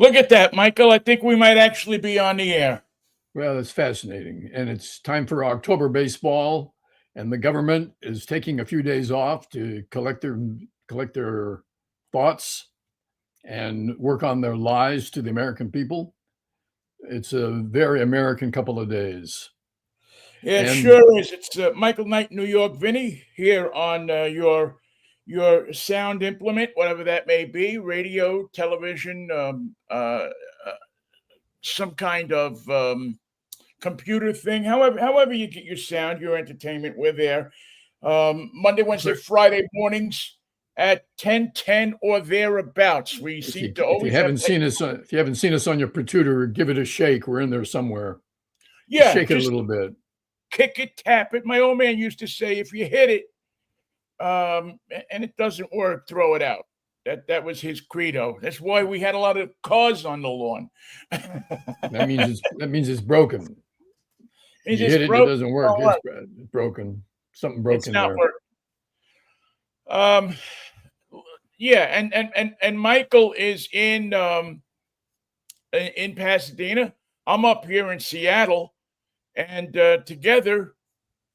Look at that, Michael. I think we might actually be on the air. Well, it's fascinating. And it's time for October baseball. And the government is taking a few days off to collect their thoughts and work on their lies to the American people. It's a very American couple of days. Yeah, it And sure is. It's Michael Knight, New York, Vinnie, here on your sound implement, whatever that may be, radio, television, some kind of computer thing. However you get your sound, your entertainment, we're there. Monday, Wednesday, Friday mornings at 10:10 or thereabouts. We seem to if you always have. haven't seen us, if you haven't seen us on your Tutor, give it a shake. We're in there somewhere. Just Yeah, shake it a just little bit. kick it, tap it. My old man used to say, if you hit it, and it doesn't work, throw it out. That was his credo. That's why we had a lot of cars on the lawn. That means it's broken. It's You just hit it, it broke. doesn't work. It's broken. Something It's broken not there. working. Yeah, and Michael is in Pasadena. I'm up here in Seattle, and together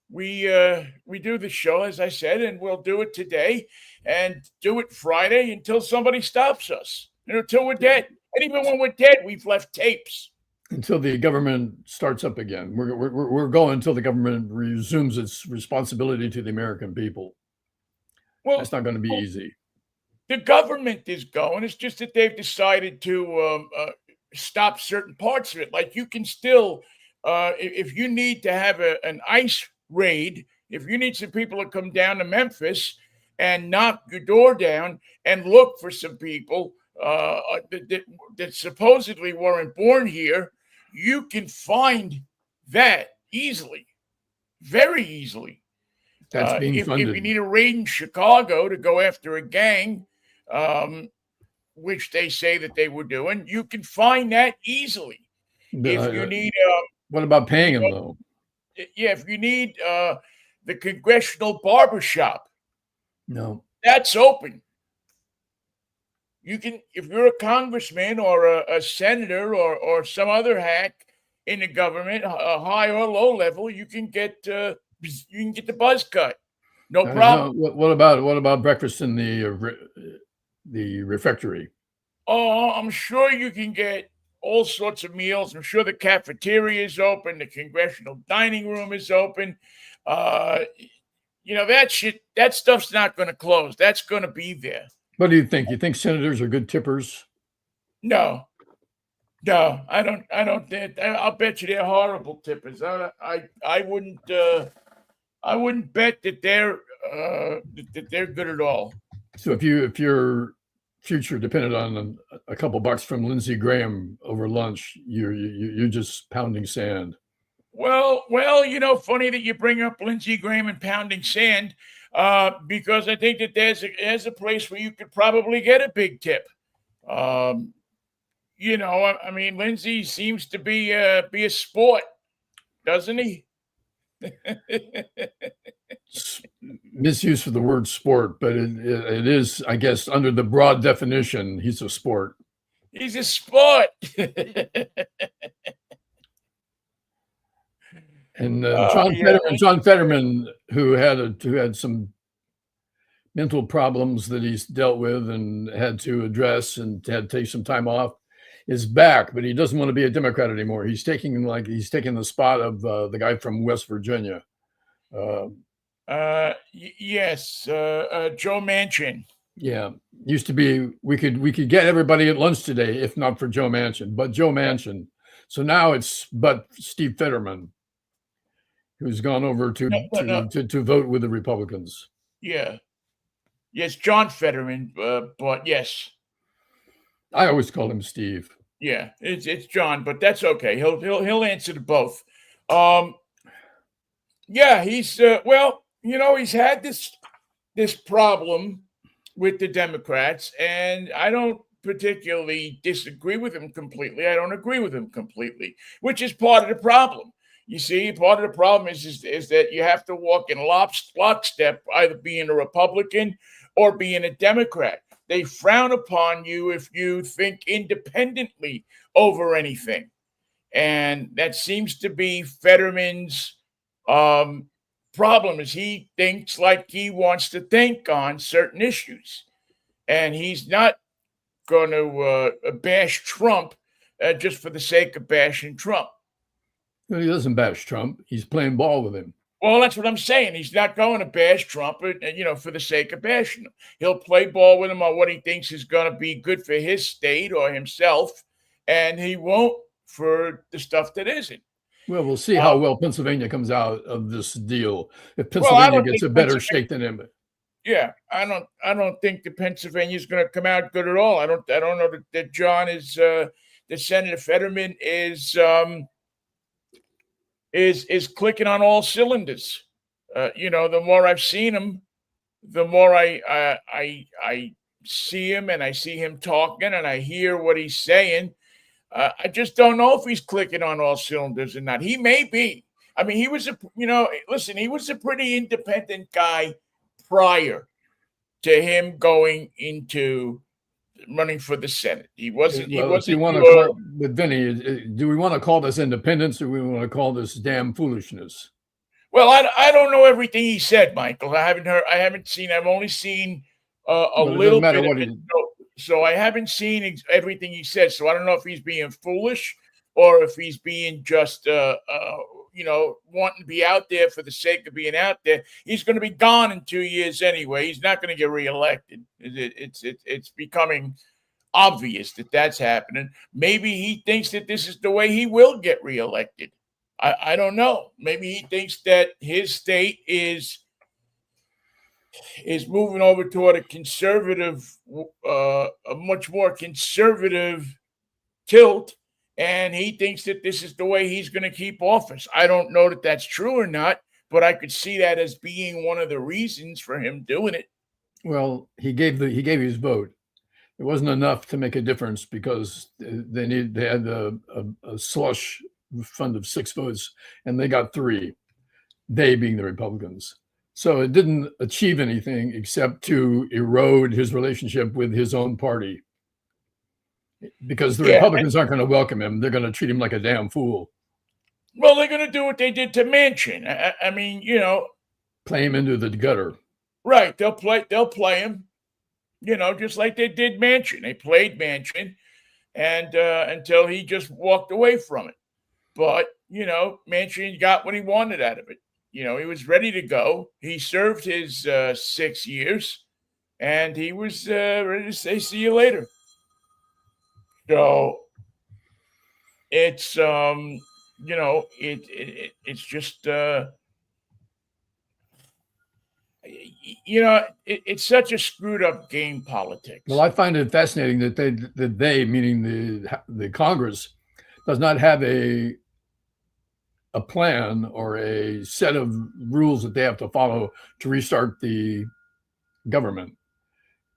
we do the show, as I said, and we'll do it today and do it Friday until somebody stops us. Until we're dead. And even when we're dead, we've left tapes. Until the government starts up again. We're going until the government resumes its responsibility to the American people. Well, that's not going to be easy. The government is going. It's just that they've decided to stop certain parts of it. Like you can still, if you need to have an ICE raid, if you need some people to come down to Memphis and knock your door down and look for some people that supposedly weren't born here, you can find that easily, very easily. That's being funded. If you need a raid in Chicago to go after a gang, which they say that they were doing, you can find that easily. If you need, what about paying them though? Yeah, if you need the congressional barbershop, no, that's open. You can, if you're a congressman or a senator or some other hack in the government, high or low level, you can get the buzz cut. No problem. What about breakfast in the refectory? Oh, I'm sure you can get all sorts of meals. I'm sure the cafeteria is open. The congressional dining room is open. That stuff's not going to close. That's going to be there. What do you think? You think senators are good tippers? No, I don't. I'll bet you they're horrible tippers. I wouldn't bet that they're good at all. So if your future depended on a couple bucks from Lindsey Graham over lunch, you're just pounding sand. Well, funny that you bring up Lindsey Graham and pounding sand, because I think that there's a place where you could probably get a big tip. I mean, Lindsey seems to be a sport, doesn't he? Misuse of the word sport, but it is, I guess, under the broad definition, he's a sport. He's a sport. And John Fetterman, who had some mental problems that he's dealt with and had to address and had to take some time off, is back, but he doesn't want to be a Democrat anymore. He's taking the spot of the guy from West Virginia. Yes, Joe Manchin. Yeah, used to be we could get everybody at lunch today if not for Joe Manchin, but Joe Manchin. So now it's Steve Fetterman, who's gone over to vote with the Republicans. Yeah. Yes, John Fetterman, but yes. I always call him Steve. Yeah, it's John, but that's okay. He'll answer to both. Yeah, he's he's had this problem with the Democrats, and I don't particularly disagree with him completely. I don't agree with him completely, which is part of the problem. You see, part of the problem is that you have to walk in lockstep, either being a Republican or being a Democrat. they frown upon you if you think independently over anything. And that seems to be Fetterman's um, problem is he thinks like he wants to think on certain issues. And he's not going to bash Trump just for the sake of bashing Trump. He doesn't bash Trump. He's playing ball with him. Well, that's what I'm saying. He's not going to bash Trump, for the sake of bashing him. He'll play ball with him on what he thinks is going to be good for his state or himself, and he won't for the stuff that isn't. Well, we'll see how well Pennsylvania comes out of this deal. If Well, I Pennsylvania don't gets a think better shake than him. Yeah, I don't think that Pennsylvania is going to come out good at all. I don't know that John is that Senator Fetterman is clicking on all cylinders. The more I've seen him, the more I see him, and I see him talking, and I hear what he's saying. I just don't know if he's clicking on all cylinders or not. He may be. I mean, he was he was a pretty independent guy prior to him going into running for the Senate. He wasn't. He wasn't. If you want to call, with Vinnie, do we want to call this independence, or do we want to call this damn foolishness? Well, I don't know everything he said, Michael. I haven't heard. I haven't seen. I've only seen a little bit of it. So I haven't seen everything he said. So I don't know if he's being foolish or if he's being just wanting to be out there for the sake of being out there. He's going to be gone in 2 years anyway. He's not going to get reelected. It's becoming obvious that that's happening. Maybe he thinks that this is the way he will get reelected. I don't know. Maybe he thinks that his state is moving over toward a conservative, a much more conservative tilt, and he thinks that this is the way he's going to keep office. I don't know that that's true or not, but I could see that as being one of the reasons for him doing it. Well, he gave his vote. It wasn't enough to make a difference because they had a slush fund of 6 votes, and they got 3. They being the Republicans. So it didn't achieve anything except to erode his relationship with his own party. Because the Republicans aren't going to welcome him. They're going to treat him like a damn fool. Well, they're going to do what they did to Manchin. I mean, play him into the gutter. Right. They'll play him, just like they did Manchin. They played Manchin and until he just walked away from it. But, Manchin got what he wanted out of it. He was ready to go. He served his 6 years, and he was ready to say, see you later. So it's, it's just, it's such a screwed up game, politics. Well, I find it fascinating that they, meaning the Congress, does not have a plan or a set of rules that they have to follow to restart the government.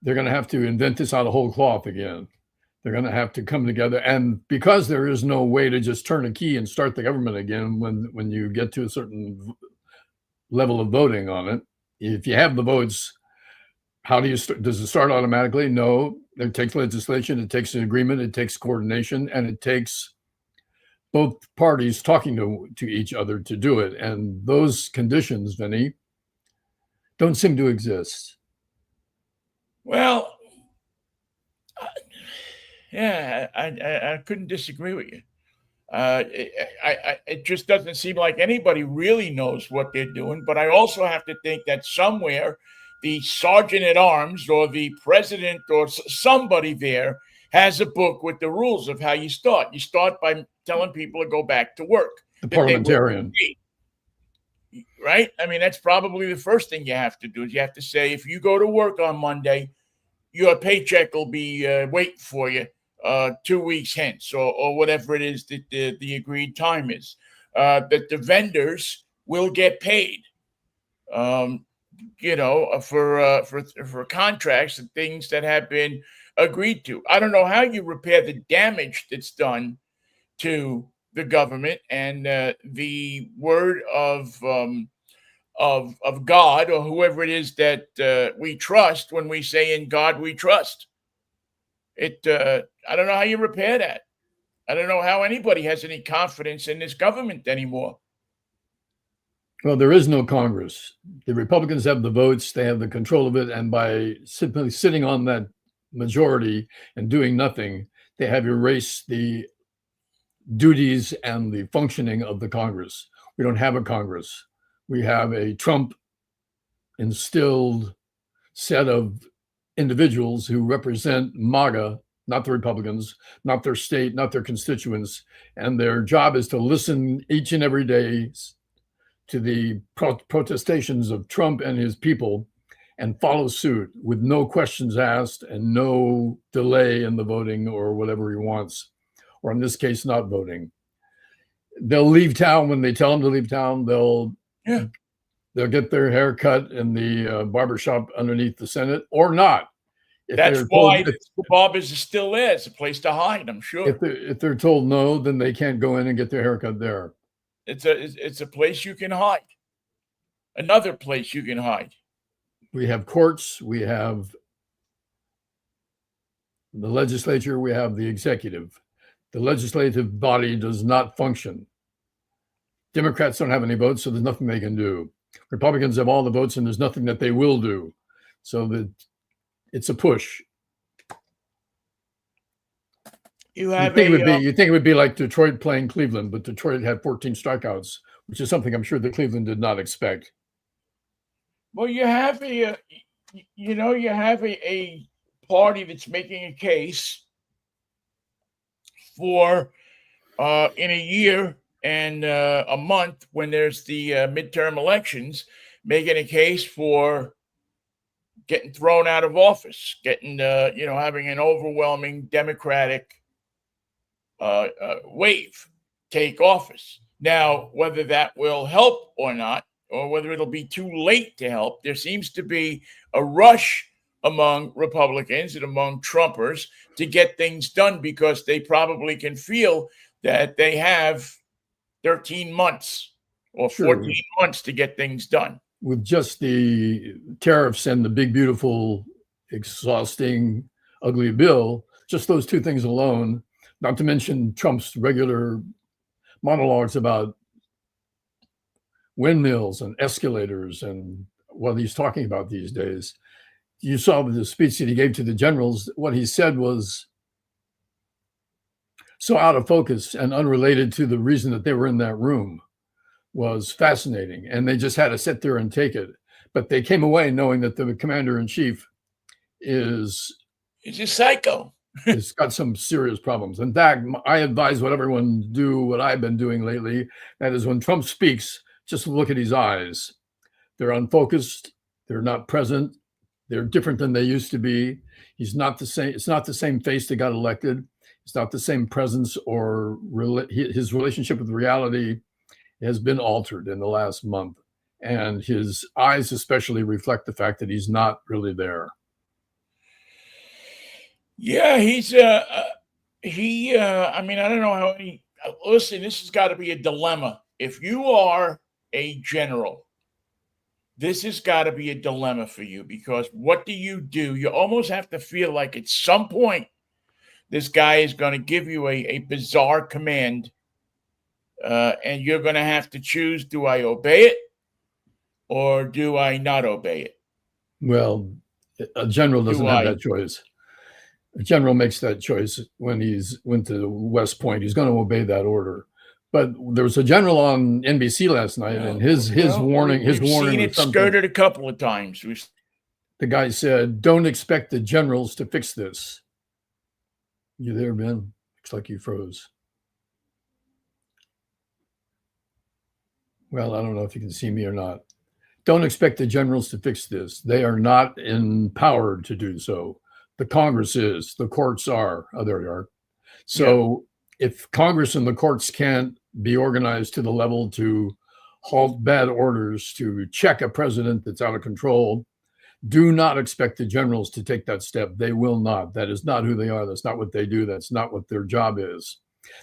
They're going to have to invent this out of whole cloth again. They're going to have to come together. And because there is no way to just turn a key and start the government again when you get to a certain level of voting on it, if you have the votes, how do you start? Does it start automatically? No. It takes legislation, it takes an agreement, it takes coordination, and it takes both parties talking to each other to do it. And those conditions, Vinnie, don't seem to exist. Well, yeah, I couldn't disagree with you. It just doesn't seem like anybody really knows what they're doing. But I also have to think that somewhere the sergeant at arms or the president or somebody there has a book with the rules of how you start. You start by telling people to go back to work. The parliamentarian. Right? I mean, that's probably the first thing you have to do is you have to say, if you go to work on Monday, your paycheck will be waiting for you 2 weeks hence or whatever it is that the agreed time is. That the vendors will get paid, for contracts and things that have been agreed to. I don't know how you repair the damage that's done to the government, and the word of of God or whoever it is that we trust when we say in God we trust. I don't know how you repair that. I don't know how anybody has any confidence in this government anymore. Well, there is no Congress. The Republicans have the votes, they have the control of it, and by simply sitting on that majority and doing nothing, they have erased the duties and the functioning of the Congress. We don't have a Congress. We have a Trump instilled set of individuals who represent MAGA, not the Republicans, not their state, not their constituents. And their job is to listen each and every day to the protestations of Trump and his people and follow suit with no questions asked and no delay in the voting or whatever he wants, or in this case, not voting. They'll leave town when they tell them to leave town. They'll get their hair cut in the barbershop underneath the Senate or not. That's why the barbers are still there. It's a place to hide, I'm sure. If they're told no, then they can't go in and get their haircut there. It's a place you can hide. Another place you can hide. We have courts, we have the legislature, we have the executive. The legislative body does not function. Democrats don't have any votes, so there's nothing they can do. Republicans have all the votes, and there's nothing that they will do. So that it's a push. You think it would be like Detroit playing Cleveland, but Detroit had 14 strikeouts, which is something I'm sure that Cleveland did not expect. Well, you have a party that's making a case for in a year and a month when there's the midterm elections, making a case for getting thrown out of office, getting having an overwhelming Democratic wave take office. Now, whether that will help or not, or whether it'll be too late to help, there seems to be a rush among Republicans and among Trumpers to get things done because they probably can feel that they have 13 months or 14 months to get things done. With just the tariffs and the big, beautiful, exhausting, ugly bill, just those two things alone, not to mention Trump's regular monologues about windmills and escalators and what he's talking about these days. You saw the speech that he gave to the generals. What he said was so out of focus and unrelated to the reason that they were in that room. Was fascinating, and they just had to sit there and take it. But they came away knowing that the commander-in-chief is a psycho. He's got some serious problems. In fact, I advise what everyone do what I've been doing lately. That is, when Trump speaks, just look at his eyes. They're unfocused. They're not present. They're different than they used to be. He's not the same. It's not the same face that got elected. It's not the same presence or his relationship with reality has been altered in the last month, and his eyes especially reflect the fact that he's not really there. Yeah, I don't know how listen, this has got to be a dilemma. If you are a general, this has got to be a dilemma for you, because what do? You almost have to feel like at some point this guy is going to give you a bizarre command. And you're going to have to choose, do I obey it or do I not obey it? Well, a general doesn't have that choice. A general makes that choice when he's went to West Point. He's going to obey that order. But there was a general on NBC last night, and his warning we've seen it skirted a couple of times. The guy said, "Don't expect the generals to fix this." You there, Ben? Looks like you froze. Well, I don't know if you can see me or not. Don't expect the generals to fix this. They are not empowered to do so. The Congress is, the courts are. Oh, there you are. So if Congress and the courts can't be organized to the level to halt bad orders, to check a president that's out of control, do not expect the generals to take that step. They will not. That is not who they are. That's not what they do. That's not what their job is.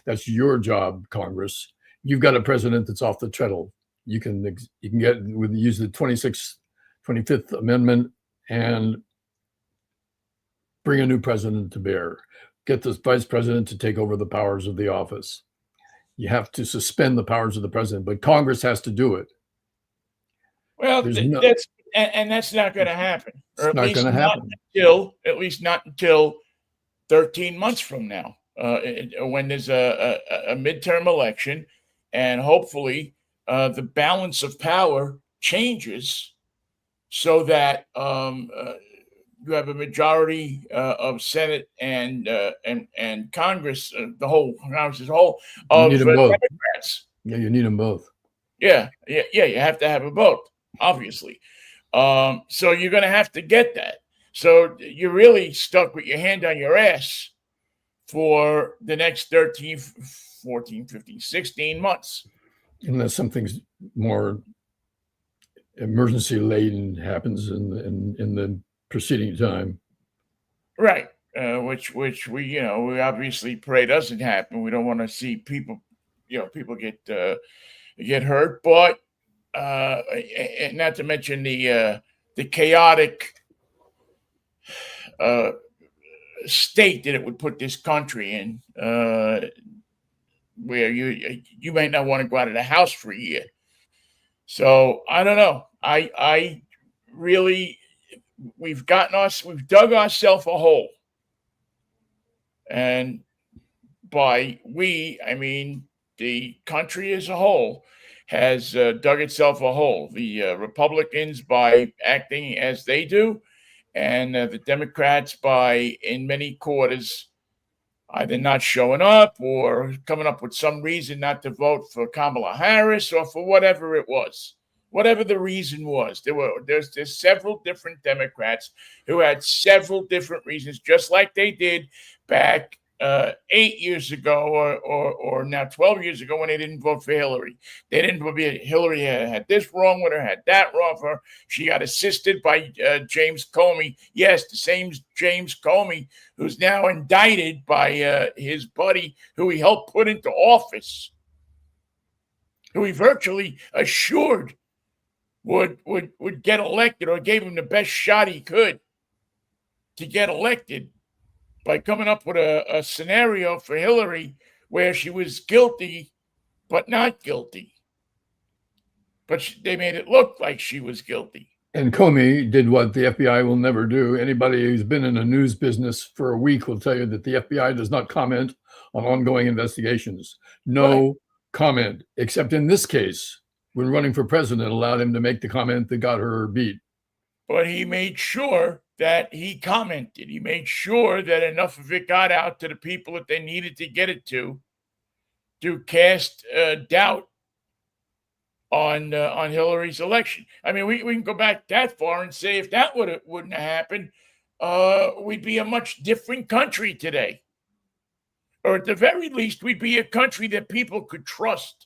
That's your job, Congress. You've got a president that's off the treadle. you can get use the 25th Amendment and bring a new president to bear. Get the vice president to take over the powers of the office. You have to suspend the powers of the president, but Congress has to do it. Well, that's not going to happen, or It's not going to happen at least not until 13 months from now, when there's a midterm election, and hopefully the balance of power changes so that you have a majority of Senate and Congress, the whole Congress as a whole, of Democrats. Yeah, you need them both. Yeah, you have to have a vote, obviously. So you're going to have to get that. So you're really stuck with your hand on your ass for the next 13, 14, 15, 16 months. Unless something's more emergency laden happens in the preceding time. Right. Which we obviously pray doesn't happen. We don't want to see people get hurt, but not to mention the chaotic state that it would put this country in, where you might not want to go out of the house for a year. So I don't know. I really, we've dug ourselves a hole, and by we, I mean the country as a whole has dug itself a hole. The Republicans by acting as they do, and the Democrats by, in many quarters, either not showing up or coming up with some reason not to vote for Kamala Harris, or for whatever it was. Whatever the reason was, there's several different Democrats who had several different reasons, just like they did back 8 years ago, or now 12 years ago, when they didn't vote for Hillary. They didn't vote for Hillary. Had this wrong with her, had that wrong for her. She got assisted by James Comey. Yes, the same James Comey who's now indicted by his buddy, who he helped put into office, who he virtually assured would get elected, or gave him the best shot he could to get elected, by coming up with a scenario for Hillary where she was guilty but not guilty. But they made it look like she was guilty. And Comey did what the FBI will never do. Anybody who's been in a news business for a week will tell you that the FBI does not comment on ongoing investigations. No comment, except in this case, when running for president, allowed him to make the comment that got her beat. But he made sure that he commented. He made sure that enough of it got out to the people that they needed to get it to cast doubt on Hillary's election. I mean, we can go back that far and say, if that wouldn't have happened, we'd be a much different country today. Or at the very least, we'd be a country that people could trust.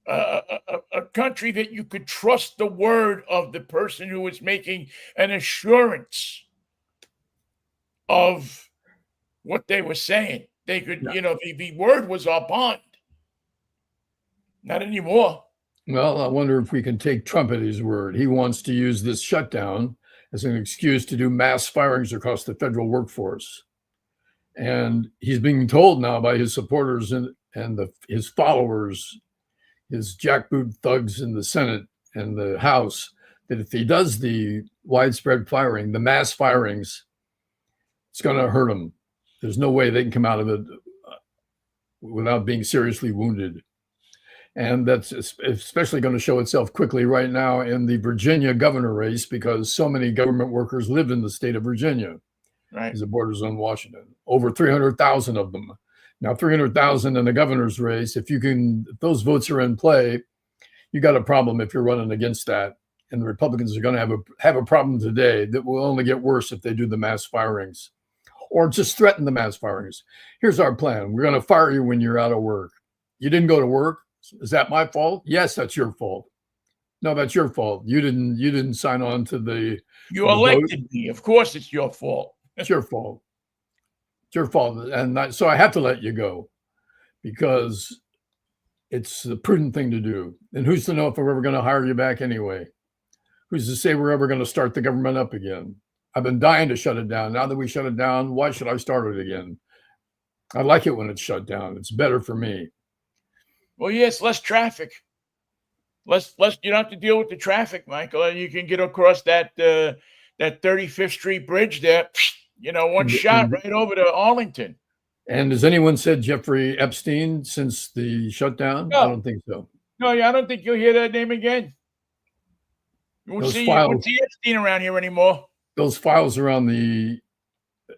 A country that you could trust the word of the person who was making an assurance of what they were saying. They could, the word was our bond. Not anymore. Well, I wonder if we can take Trump at his word. He wants to use this shutdown as an excuse to do mass firings across the federal workforce. And he's being told now by his supporters and his followers, his jackboot thugs in the Senate and the House, that if he does the widespread firing, the mass firings, it's going to hurt him. There's no way they can come out of it without being seriously wounded. And that's especially going to show itself quickly right now in the Virginia governor race, because so many government workers live in the state of Virginia, right, as it borders on Washington. Over 300,000 of them. Now, 300,000 in the governor's race, if those votes are in play, you got a problem if you're running against that. And the Republicans are going to have a problem today that will only get worse if they do the mass firings, or just threaten the mass firings. Here's our plan. We're going to fire you when you're out of work. You didn't go to work. Is that my fault? Yes, that's your fault. No, that's your fault. You didn't sign on to the. You elected me. Of course, it's your fault. It's your fault. It's your fault, and so I have to let you go, because It's the prudent thing to do. And who's to know if we're ever going to hire you back anyway? Who's to say we're ever going to start the government up again? I've been dying to shut it down. Now that we shut it down, why should I start it again? I like it when it's shut down. It's better for me. Well, yes, less traffic. Less. You don't have to deal with the traffic, Michael. You can get across that 35th Street bridge there. One shot right over to Arlington. And has anyone said Jeffrey Epstein since the shutdown? No. I don't think so. No, I don't think you'll hear that name again. You won't see Epstein around here anymore. Those files are on the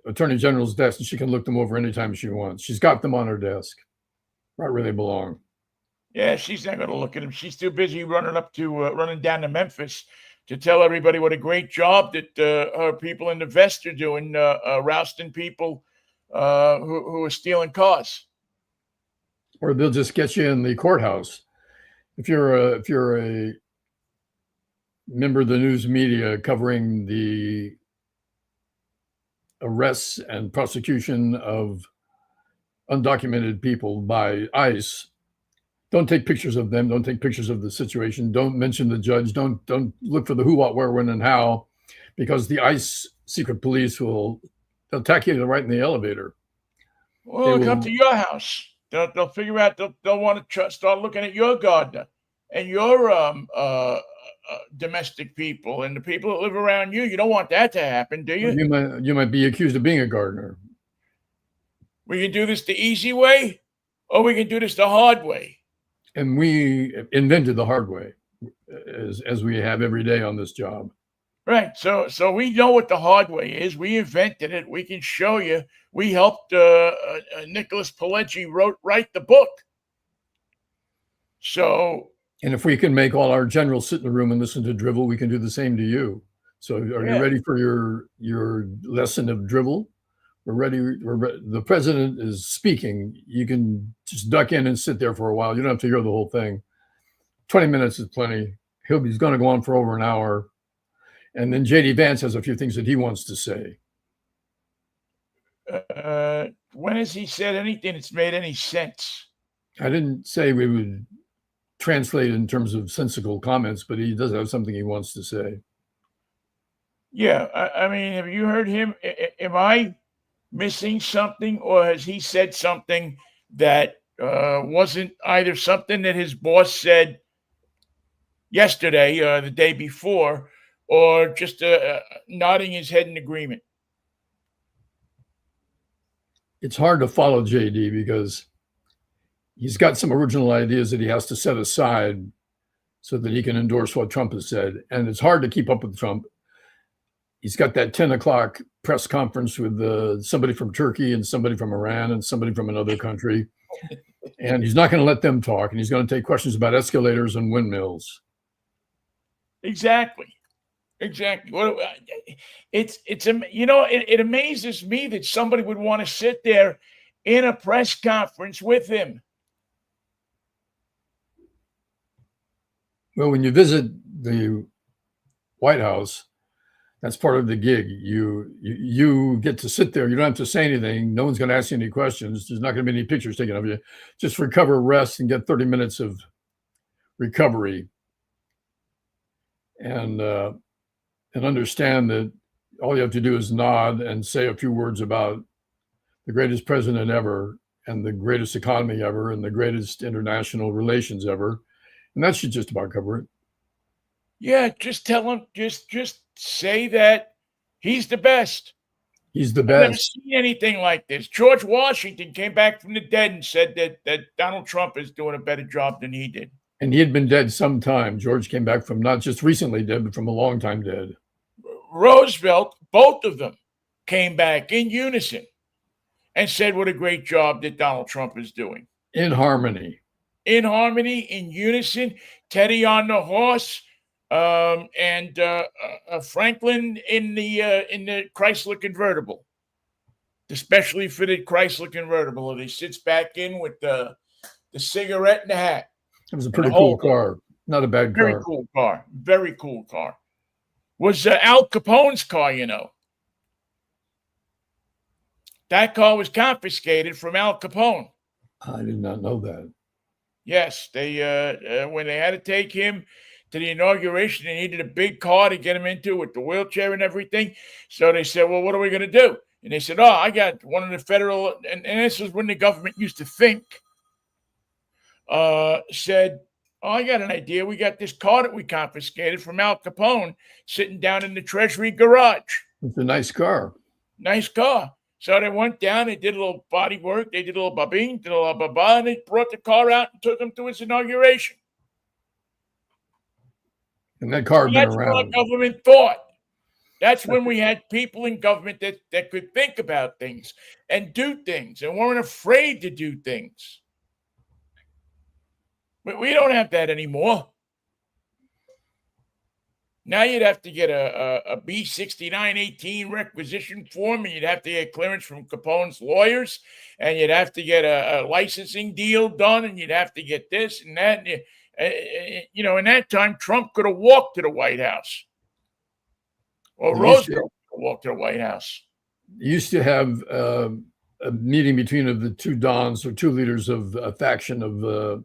Attorney General's desk, and she can look them over anytime she wants. She's got them on her desk, right where they belong. Yeah, she's not going to look at them. She's too busy running down to Memphis to tell everybody what a great job that her people in the vest are doing, rousting people who are stealing cars. Or they'll just get you in the courthouse. If you're a member of the news media covering the arrests and prosecution of undocumented people by ICE, don't take pictures of them. Don't take pictures of the situation. Don't mention the judge. Don't look for the who, what, where, when, and how, because the ICE secret police will attack you right in the elevator. Well, they'll come to your house. They'll figure out. They'll want to start looking at your gardener and your domestic people and the people that live around you. You don't want that to happen, do you? You might be accused of being a gardener. We can do this the easy way, or we can do this the hard way. And we invented the hard way, as we have every day on this job. Right. So we know what the hard way is. We invented it. We can show you. We helped Nicholas Pileggi write the book. So. And if we can make all our generals sit in the room and listen to drivel, we can do the same to you. So are you ready for your lesson of drivel? We're ready. The president is speaking. You can just duck in and sit there for a while. You don't have to hear the whole thing. 20 minutes is plenty. He's going to go on for over an hour. And then J.D. Vance has a few things that he wants to say. When has he said anything that's made any sense? I didn't say we would translate in terms of sensical comments, but he does have something he wants to say. Yeah. I mean, have you heard him? Am I missing something, or has he said something that wasn't either something that his boss said yesterday or the day before, or just nodding his head in agreement? It's hard to follow JD because he's got some original ideas that he has to set aside so that he can endorse what Trump has said. And it's hard to keep up with Trump. He's got that 10 o'clock press conference with somebody from Turkey and somebody from Iran and somebody from another country. And he's not going to let them talk. And he's going to take questions about escalators and windmills. Exactly. It amazes me that somebody would want to sit there in a press conference with him. Well, when you visit the White House, that's part of the gig. You get to sit there. You don't have to say anything. No one's going to ask you any questions. There's not going to be any pictures taken of you. Just recover, rest, and get 30 minutes of recovery. And understand that all you have to do is nod and say a few words about the greatest president ever and the greatest economy ever and the greatest international relations ever. And that should just about cover it. Yeah, just tell him, just say that he's the best. He's the best. I've never seen anything like this. George Washington came back from the dead and said that Donald Trump is doing a better job than he did. And he had been dead some time. George came back from not just recently dead, but from a long time dead. Roosevelt, both of them came back in unison and said what a great job that Donald Trump is doing. In harmony. In harmony, in unison. Teddy on the horse, and Franklin in the Chrysler convertible, the specially fitted Chrysler convertible. And he sits back in with the cigarette and the hat. It was a pretty cool car. Not a bad car. Very cool car. Very cool car. Was Al Capone's car, you know. That car was confiscated from Al Capone. I did not know that. Yes, they when they had to take him to the inauguration, they needed a big car to get him into with the wheelchair and everything. So they said, "Well, what are we going to do?" And they said, "Oh, I got one of the federal." And this is when the government used to think. Said, "Oh, I got an idea. We got this car that we confiscated from Al Capone sitting down in the Treasury garage. It's a nice car. Nice car." So they went down, they did a little body work, they did a little babing, did a little baba, and they brought the car out and took him to his inauguration. And that car had been That's what around. our government thought. That's when we had people in government that could think about things and do things and weren't afraid to do things. But we don't have that anymore. Now you'd have to get a B-6918 requisition form, and you'd have to get clearance from Capone's lawyers, and you'd have to get a licensing deal done, and you'd have to get this and that. In that time, Trump could have walked to the White House, or Roosevelt could have walked to the White House. Used to have a meeting between the two dons or two leaders of a faction of a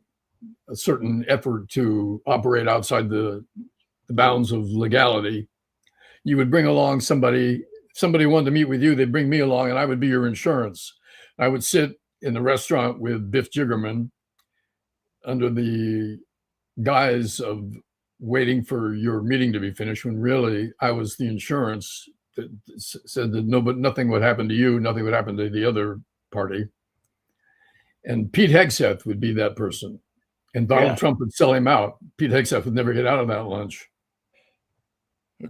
certain effort to operate outside the bounds of legality. You would bring along somebody. If somebody wanted to meet with you, they'd bring me along, and I would be your insurance. I would sit in the restaurant with Biff Jiggerman under the guise of waiting for your meeting to be finished, when really I was the insurance that said that nothing would happen to you, nothing would happen to the other party. And Pete Hegseth would be that person. And Donald Trump would sell him out. Pete Hegseth would never get out of that lunch.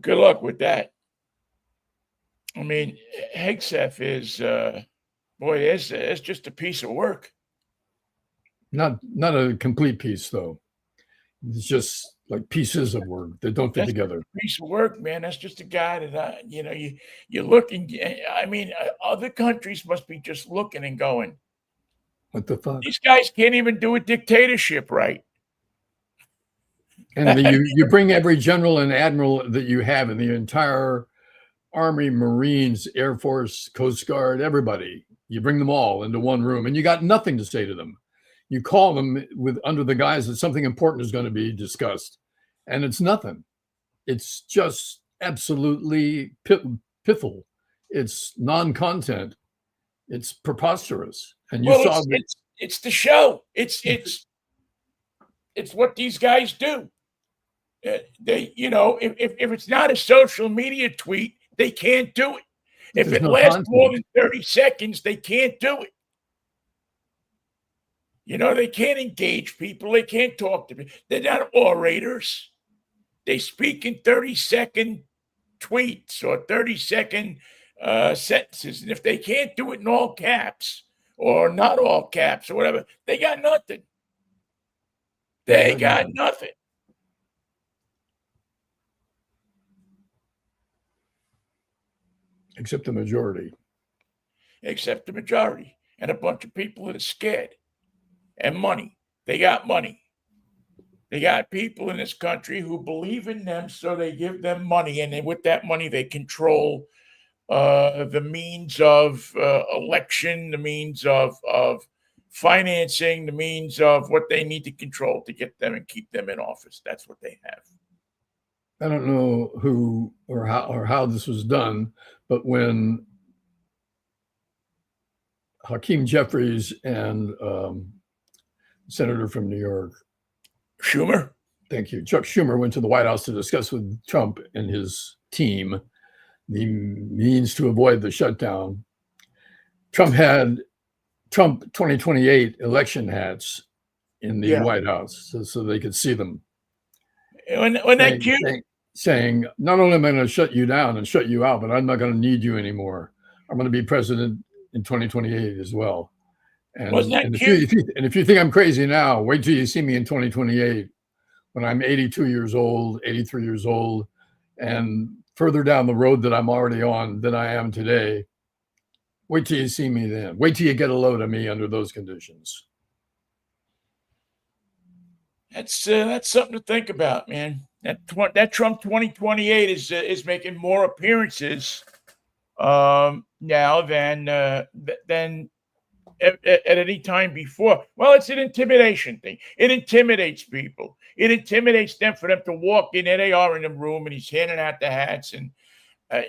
Good luck with that. I mean, Hegseth is, it's just a piece of work. Not a complete piece, though. It's just like pieces of work that don't fit together. A piece of work, man. That's just a guy that, you're looking. I mean, other countries must be just looking and going, what the fuck? These guys can't even do a dictatorship right. And you bring every general and admiral that you have in the entire Army, Marines, Air Force, Coast Guard, everybody. You bring them all into one room, and you got nothing to say to them. You call them under the guise that something important is going to be discussed, and it's nothing. It's just absolutely piffle. It's non-content. It's preposterous. And you saw it's the show. It's what these guys do. They, if it's not a social media tweet, they can't do it. If it lasts more than 30 seconds, they can't do it. They can't engage people. They can't talk to people. They're not orators. They speak in 30-second tweets or 30-second sentences. And if they can't do it in all caps or not all caps or whatever, they got nothing. They got nothing. Except the majority. Except the majority. And a bunch of people that are scared. And money. They got money. They got people in this country who believe in them, so they give them money. And with that money, they control the means of election, the means of financing, the means of what they need to control to get them and keep them in office. That's what they have. I don't know who or how this was done, but when Hakeem Jeffries and Senator from New York, Schumer, thank you, Chuck Schumer, went to the White House to discuss with Trump and his team the means to avoid the shutdown. Trump had 2028 election hats in the White House so they could see them. Saying, not only am I going to shut you down and shut you out, but I'm not going to need you anymore. I'm going to be president in 2028 as well. And if you think I'm crazy now, wait till you see me in 2028 when I'm 82 years old, 83 years old, and further down the road that I'm already on than I am today. Wait till you see me then. Wait till you get a load of me under those conditions. That's something to think about, man. That Trump 2028 is making more appearances now than at any time before. Well, it's an intimidation thing. It intimidates people. It intimidates them for them to walk in. There they are in the room, and he's handing out the hats. And uh,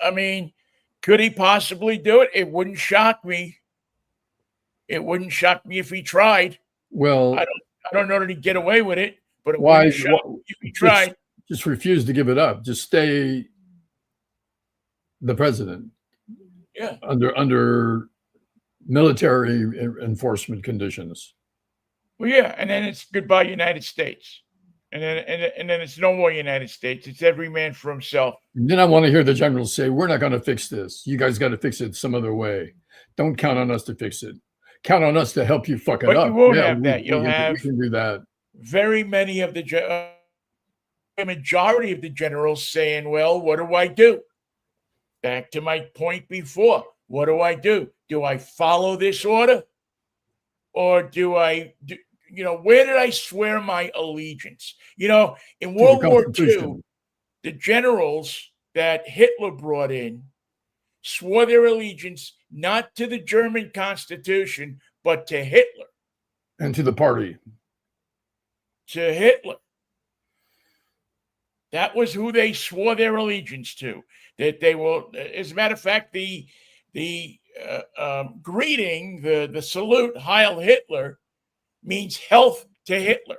I mean, could he possibly do it? It wouldn't shock me. It wouldn't shock me if he tried. I Well, don't. I don't know that he'd get away with it, but it why, wouldn't shock me if he tried. just refuse to give it up? Just stay the president Yeah. under military enforcement conditions. Well, yeah, and then it's goodbye United States, and then it's no more United States. It's every man for himself. And then I want to hear the generals say, "We're not going to fix this. You guys got to fix it some other way. Don't count on us to fix it. Count on us to help you fuck it But up." you won't Yeah, have that. You'll we have can do that. very many of the majority of the generals saying, "Well, what do I do?" Back to my point before. What do I do? Do I follow this order, or do I do? Where did I swear my allegiance? In To the World War II, Constitution. the generals that Hitler brought in swore their allegiance not to the German Constitution, but to Hitler. And to the party. To Hitler. That was who they swore their allegiance to. That they will, as a matter of fact, the greeting, the salute, Heil Hitler, means health to Hitler.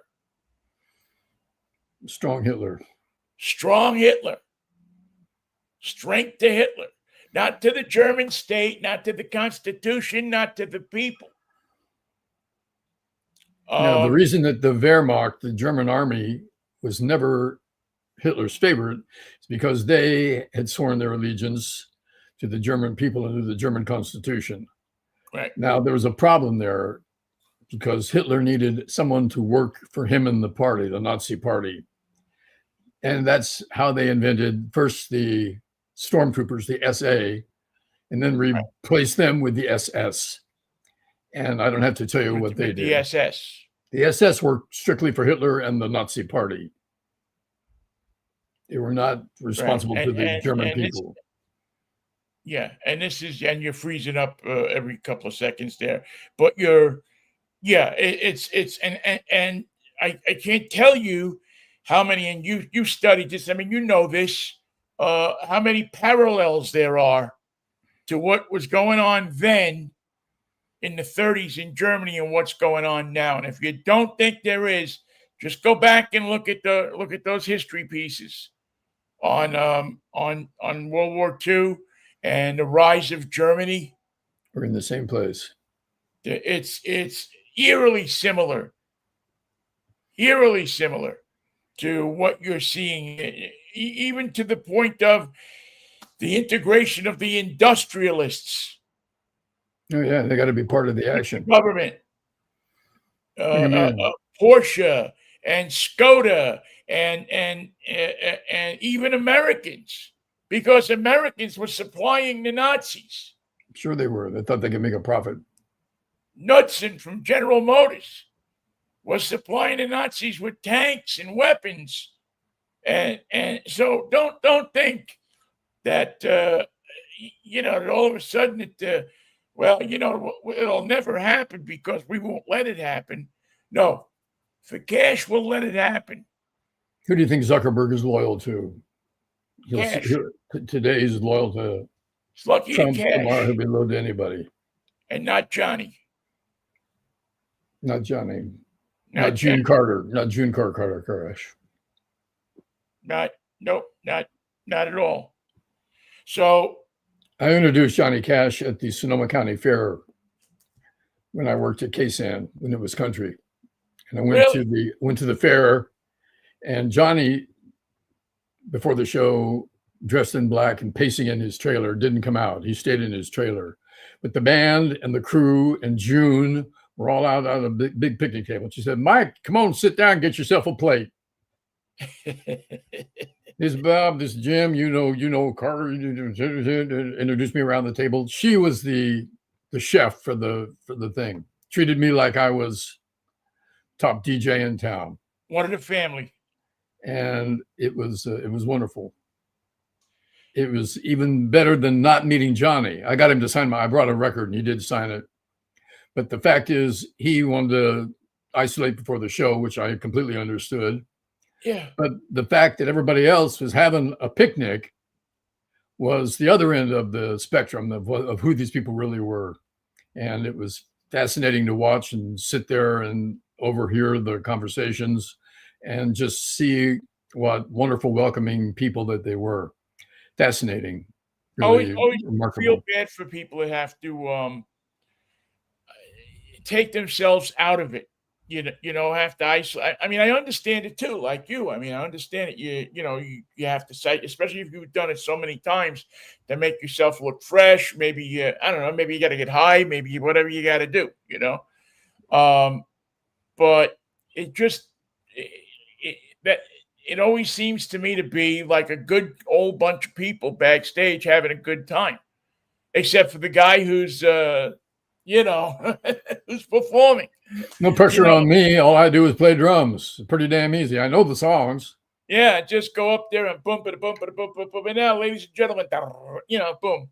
Strong Hitler. Strong Hitler. Strength to Hitler. Not to the German state, not to the Constitution, not to the people. Now, the reason that the Wehrmacht, the German army, was never Hitler's favorite is because they had sworn their allegiance to the German people and to the German Constitution. Right. Now, there was a problem there because Hitler needed someone to work for him in the party, the Nazi party. And that's how they invented first the stormtroopers, the SA, and then replaced them with the SS. And I don't have to tell you what they did. The SS. The SS worked strictly for Hitler and the Nazi party. They were not responsible to the German people. Yeah, and you're freezing up every couple of seconds there, but and I can't tell you how many, and you studied this. I mean, you know this, how many parallels there are to what was going on then in the 30s in Germany and what's going on now. And if you don't think there is, just go back and look at those history pieces on World War II and the rise of Germany. We're in the same place. It's eerily similar to what you're seeing, even to the point of the integration of the industrialists. Oh yeah, they got to be part of the action. Government, Porsche and Skoda, and even Americans, because Americans were supplying the Nazis. Sure they were. They thought they could make a profit. Knudsen from General Motors was supplying the Nazis with tanks and weapons, and so don't think that that all of a sudden it'll never happen because we won't let it happen. No, for cash, we'll let it happen. Who do you think Zuckerberg is loyal to? Cash. Today he's loyal to It's lucky Trump. to cash. Tomorrow he'll be loyal to anybody. And not Johnny. Not Johnny. Not June Carter. Not June Carter crash. Not at all. So I introduced Johnny Cash at the Sonoma County Fair when I worked at KSAN when it was country. And I went to the fair, and Johnny, before the show, dressed in black and pacing in his trailer, didn't come out. He stayed in his trailer. But the band and the crew and June were all out on a big picnic table. She said, "Mike, come on, sit down, get yourself a plate." This Bob, this Jim, Carter, introduced me around the table. She was the chef for the thing. Treated me like I was top DJ in town. One of the family. And it was wonderful. it was even better than not meeting Johnny. I got him to sign I brought a record and he did sign it. But the fact is, he wanted to isolate before the show, which I completely understood. Yeah. But the fact that everybody else was having a picnic was the other end of the spectrum of who these people really were. And it was fascinating to watch and sit there and overhear the conversations and just see what wonderful, welcoming people that they were. Fascinating. Really Always feel remarkable. bad for people that have to take themselves out of it. Have to isolate. I mean, I understand it too, like you. I mean, I understand it. You have to say, especially if you've done it so many times, to make yourself look fresh. Maybe I don't know. Maybe you got to get high. Maybe whatever you got to do. But it just that it always seems to me to be like a good old bunch of people backstage having a good time, except for the guy who's who's performing. No pressure on me. All I do is play drums. Pretty damn easy. I know the songs. Yeah, just go up there and bump it, bump it, bump it, bump it. Now, ladies and gentlemen, boom.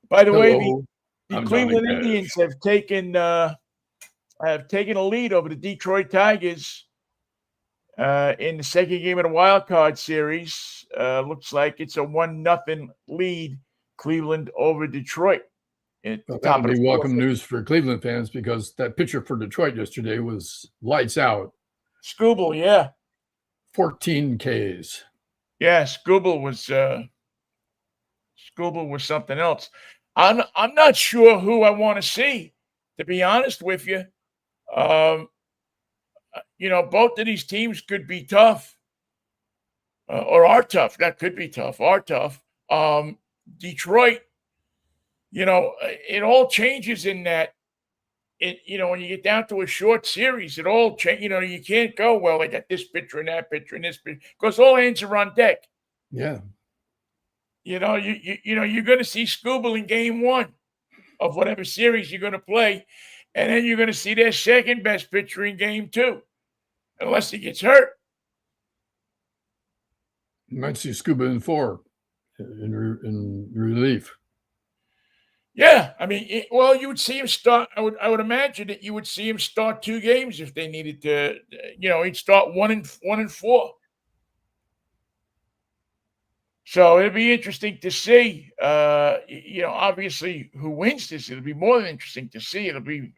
By the way, Hello, the I'm Johnny Cleveland Cash. Indians have taken a lead over the Detroit Tigers in the second game of the wild card series. Looks like it's a 1-0 lead, Cleveland over Detroit. At the Well, that top would of be the fourth. welcome news for Cleveland fans because that pitcher for Detroit yesterday was lights out. Scooble, yeah. 14 Ks. Yeah, Scooble was something else. I'm not sure who I want to see, to be honest with you. Both of these teams could be tough, or are tough. That could be tough. Are tough. Detroit, it all changes in that. When you get down to a short series, it all change. You can't go, well, I got this pitcher and that pitcher and this pitcher, because all hands are on deck. Yeah. You're going to see Scooble in game one of whatever series you're going to play, and then you're going to see their second best pitcher in game two, unless he gets hurt. You might see Scuba in 4 in relief. Yeah, I mean, you would see him start. I would imagine that you would see him start 2 games if they needed to. He'd start 1-4. So it'll be interesting to see. Obviously, who wins this? It'll be more than interesting to see. It'll be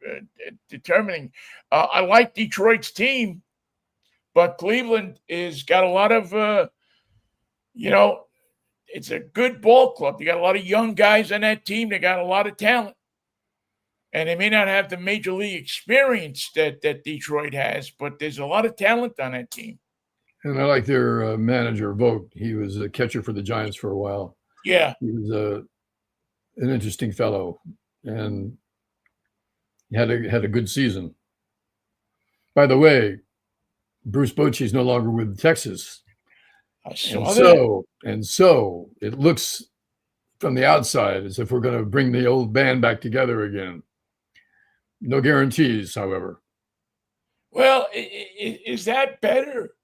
determining. I like Detroit's team, but Cleveland is got a lot of. It's a good ball club. They got a lot of young guys on that team. They got a lot of talent. And they may not have the major league experience that Detroit has, but there's a lot of talent on that team. And I like their manager, Vogt. He was a catcher for the Giants for a while. Yeah. He was an interesting fellow, and he had a good season. By the way, Bruce Bochy's no longer with Texas. And so it looks from the outside as if we're going to bring the old band back together again. No guarantees, however. Well, is that better?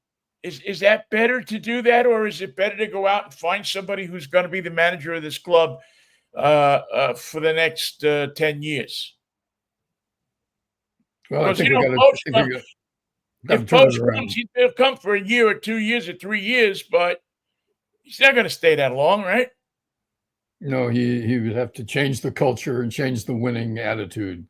Is that better to do that, or is it better to go out and find somebody who's going to be the manager of this club for the next 10 years? Well, I think if Post comes, he'll come for a year or 2 years or 3 years, but he's not going to stay that long, right? No, he would have to change the culture and change the winning attitude.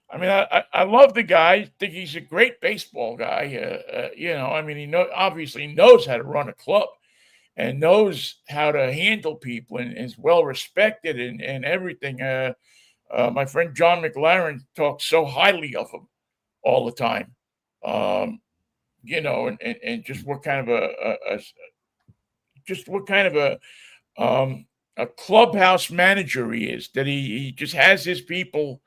I mean, I love the guy. I think he's a great baseball guy. I mean, he obviously knows how to run a club and knows how to handle people and is well respected and everything. My friend John McLaren talks so highly of him all the time. And just what kind of a clubhouse manager he is, that he just has his people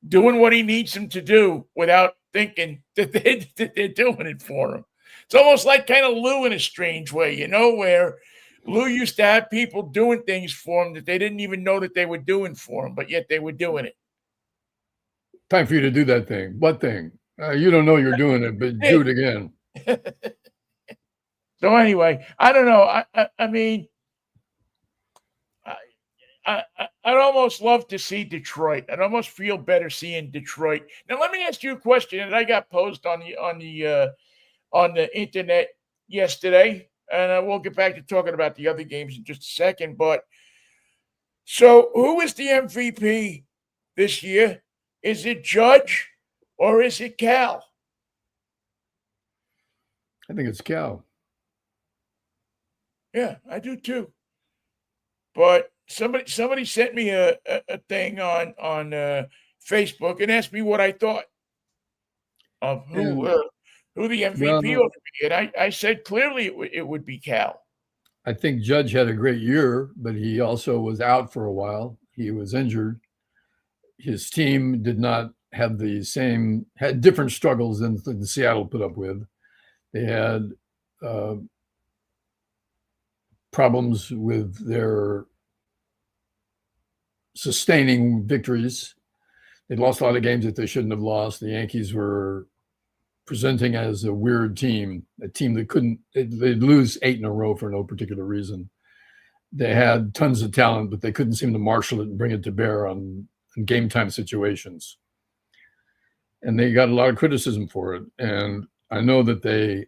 doing what he needs them to do without thinking that they're doing it for him. It's almost like kind of Lou in a strange way, where Lou used to have people doing things for him that they didn't even know that they were doing for him, but yet they were doing it. Time for you to do that thing. What thing? You don't know you're doing it, but do it again. So anyway, I don't know. I mean, I'd almost love to see Detroit. I'd almost feel better seeing Detroit. Now, let me ask you a question that I got posed on the internet yesterday, and we'll get back to talking about the other games in just a second. But so, who is the MVP this year? Is it Judge or is it Cal? I think it's Cal. Yeah, I do too. But somebody sent me a thing on Facebook and asked me what I thought of And who the MVP well, ought to be, and I said clearly it would be Cal. I think Judge had a great year, but he also was out for a while. He was injured. His team did not have had different struggles than the Seattle put up with. They had uh, problems with their sustaining victories. They lost a lot of games that they shouldn't have lost. The Yankees were presenting as a weird team, a team that they'd lose 8 in a row for no particular reason. They had tons of talent, but they couldn't seem to marshal it and bring it to bear on game time situations. And they got a lot of criticism for it. And I know that they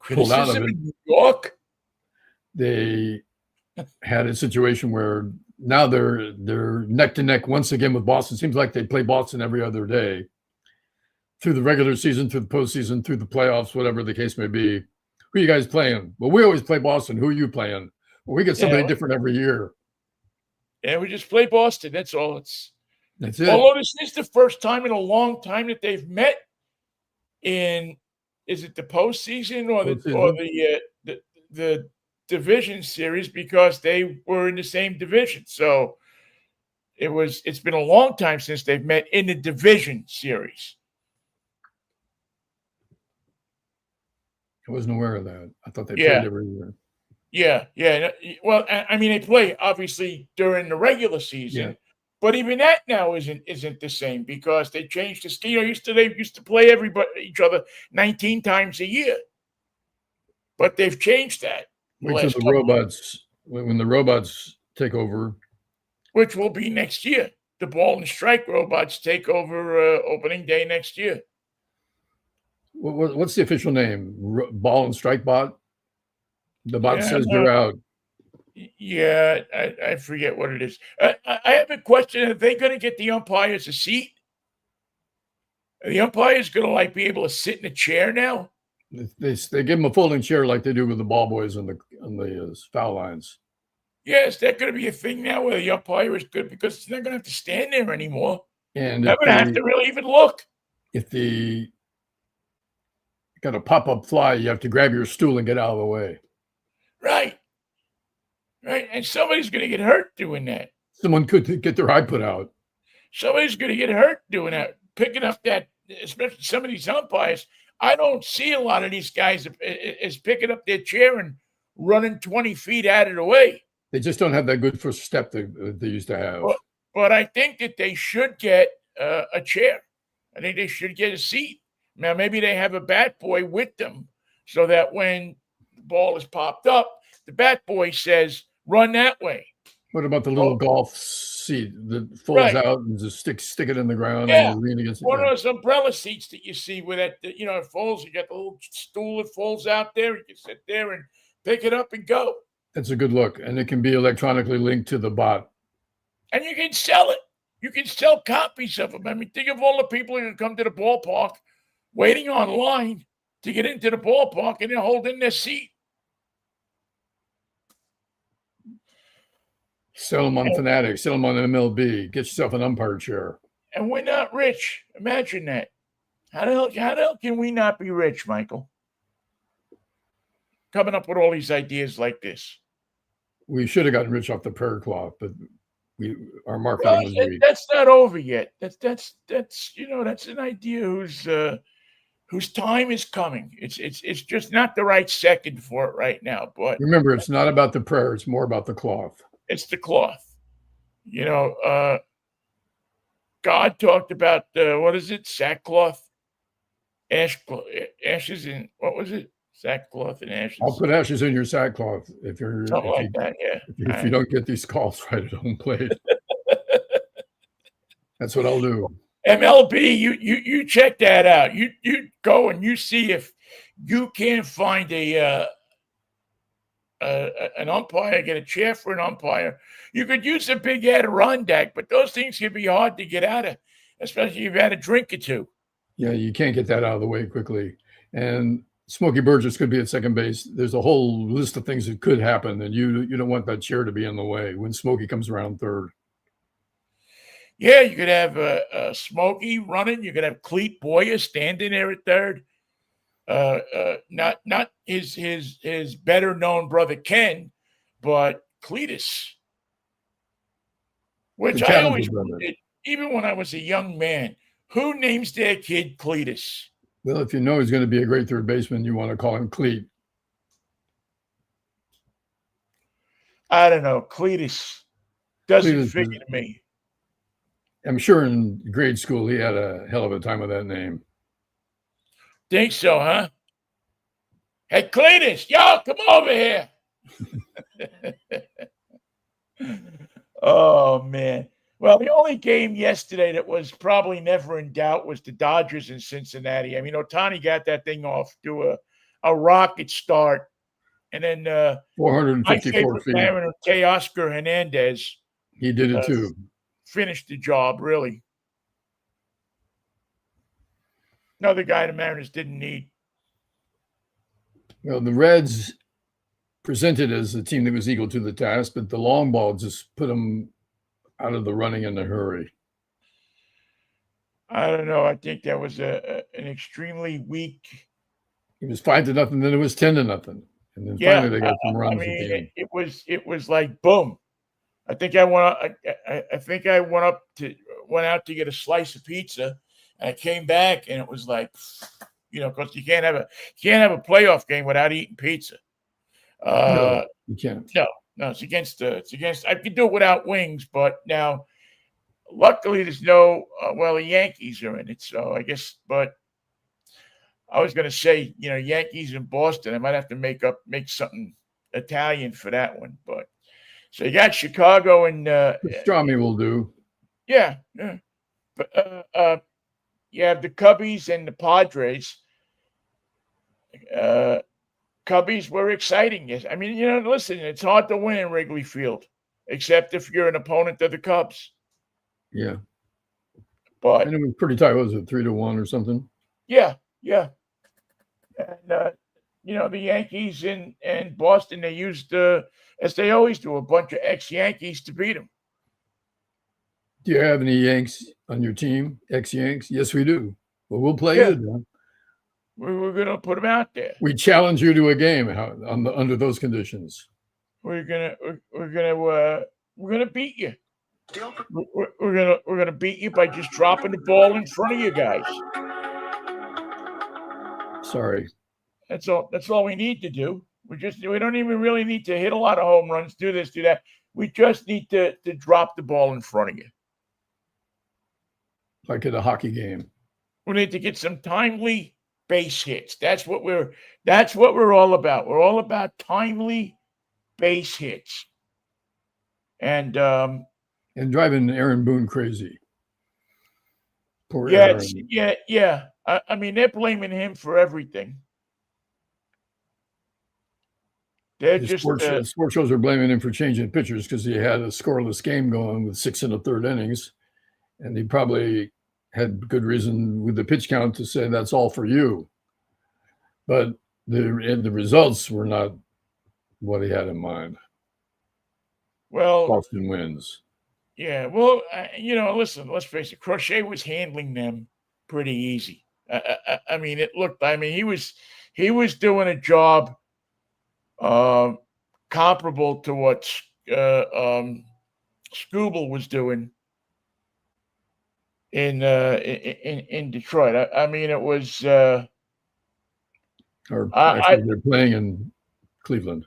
pulled out of it. In New York. They had a situation where now they're neck to neck once again with Boston. Seems like they play Boston every other day through the regular season, through the postseason, through the playoffs, whatever the case may be. Who are you guys playing? Well, we always play Boston. Who are you playing? Well, we get somebody different every year. Yeah, we just play Boston. That's all. That's it. Although this is the first time in a long time that they've met is it the postseason or the division series, because they were in the same division. So it's been a long time since they've met in the division series. I wasn't aware of that. I thought they played every year. Yeah. Well, I mean, they play obviously during the regular season, but even that now isn't the same because they changed the scheme. They used to play each other 19 times a year, but they've changed that. Wait till the robots when the robots take over, which will be next year. The ball and strike robots take over opening day next year. What's the official name? Ball and strike bot? The bot says you're out. Yeah, I forget what it is. I have a question. Are they going to get the umpires a seat? Are the umpires going to be able to sit in a chair now? They give them a folding chair like they do with the ball boys on the foul lines. Yeah, is that going to be a thing now where the umpire is good because they're not going to have to stand there anymore? And they're going to have to really even look. If the got a pop-up fly, you have to grab your stool and get out of the way. Right. And somebody's going to get hurt doing that. Someone could get their eye put out. Somebody's going to get hurt doing that, picking up that, especially some of these umpires. I don't see a lot of these guys as picking up their chair and running 20 feet out of the way. They just don't have that good first step that they used to have. But I think that they should get a chair. I think they should get a seat. Now, maybe they have a bat boy with them so that when the ball is popped up, the bat boy says, run that way. What about the little golf seat that folds out and just stick it in the ground and you lean against it? One of those umbrella seats that you see with that, it folds. You got the little stool that folds out there. You can sit there and pick it up and go. That's a good look. And it can be electronically linked to the bot. And you can sell it. You can sell copies of them. I mean, think of all the people who come to the ballpark waiting online to get into the ballpark and they're holding their seat. Sell them on Fanatics, sell them on MLB, get yourself an umpire chair. And we're not rich. Imagine that. How the hell can we not be rich, Michael? Coming up with all these ideas like this. We should have gotten rich off the prayer cloth, but our marketing was weak. That's not over yet. That's an idea whose time is coming. It's just not the right second for it right now. But remember, it's not about the prayer; it's more about the cloth. It's the cloth. God talked about what is it? Sackcloth ashes in, what was it? Sackcloth and ashes. I'll put ashes in your sackcloth Something like that. Yeah. if you don't get these calls right at home plate. That's what I'll do. MLB, you check that out. You go and you see if you can't find an umpire, get a chair for an umpire. You could use a big Adirondack, but those things can be hard to get out of, especially if you've had a drink or two. Yeah, you can't get that out of the way quickly. And Smokey Burgess could be at second base. There's a whole list of things that could happen, and you don't want that chair to be in the way when Smokey comes around third. Yeah, you could have Smokey running. You could have Cleet Boyer standing there at third. Not his better known brother Ken, but Cletus, which I always wondered, even when I was a young man, who names their kid Cletus? Well, if you know he's going to be a great third baseman, you want to call him Cleet. I don't know. Cletus doesn't figure to me. I'm sure in grade school he had a hell of a time with that name. Think so, huh? Hey, Cletus, yo, come over here. Oh, man. Well, the only game yesterday that was probably never in doubt was the Dodgers in Cincinnati. I mean, Ohtani got that thing off to a rocket start. And then 454 feet. Mariner, Teoscar Hernandez. He did it too. Finished the job, really. Another guy the Mariners didn't need. Well, the Reds presented as a team that was equal to the task, but the long ball just put them out of the running in a hurry. I don't know. I think that was an extremely weak. It was 5-0, then it was 10-0, and then finally they got some runs. It was like boom. I think I went out to get a slice of pizza, and I came back, and it was like, because you can't have a playoff game without eating pizza. No, you can't. No, it's against. I could do it without wings, but now, luckily, there's no. The Yankees are in it, so I guess. But I was going to say, Yankees in Boston. I might have to make something Italian for that one, but. So you got Chicago and Pastrami will do. Yeah. But you have the Cubbies and the Padres. Cubbies were exciting. Yes, I mean, listen, it's hard to win in Wrigley Field, except if you're an opponent of the Cubs. Yeah, but and it was pretty tight. What was it, 3-1 or something? Yeah. And the Yankees and Boston, they used as they always do, a bunch of ex-Yankees to beat them. Do you have any Yanks on your team? Ex-Yanks? Yes, we do. Well, we'll play you. Man. We're going to put them out there. We challenge you to a game under those conditions. We're gonna beat you. We're gonna beat you by just dropping the ball in front of you guys. Sorry. That's all we need to do. We don't even really need to hit a lot of home runs, do this, do that. We just need to drop the ball in front of you. Like at a hockey game. We need to get some timely base hits. That's what we're all about. We're all about timely base hits. And driving Aaron Boone crazy. Poor Aaron. Yeah. I mean, they're blaming him for everything. Sports shows are blaming him for changing pitchers because he had a scoreless game going with 6 1/3 innings, and he probably had good reason with the pitch count to say that's all for you. But the results were not what he had in mind. Well, Boston wins. Yeah, well, listen, let's face it. Crochet was handling them pretty easy. I mean, he was doing a job comparable to what Scooble was doing in Detroit. I mean, it was. They're playing in Cleveland.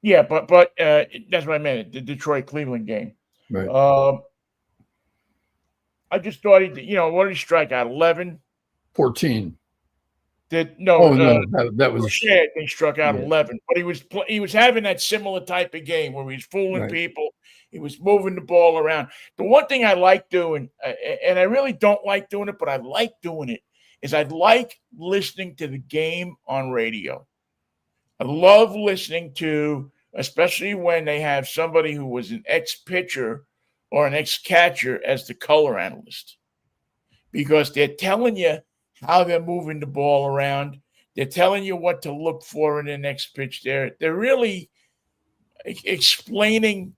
Yeah, but that's what I meant. The Detroit-Cleveland game. Right. I just thought what did he strike out? 11? 14. Oh no, that was Crochet, I think, struck out yeah, 11, but he was having that similar type of game where he's fooling right. people. He was moving the ball around. The one thing I like doing, and I really don't like doing it, but I like doing it, is I like listening to the game on radio. I love listening to, especially when they have somebody who was an ex-pitcher or an ex-catcher as the color analyst, because they're telling you how they're moving the ball around. They're telling you what to look for in the next pitch. They're really explaining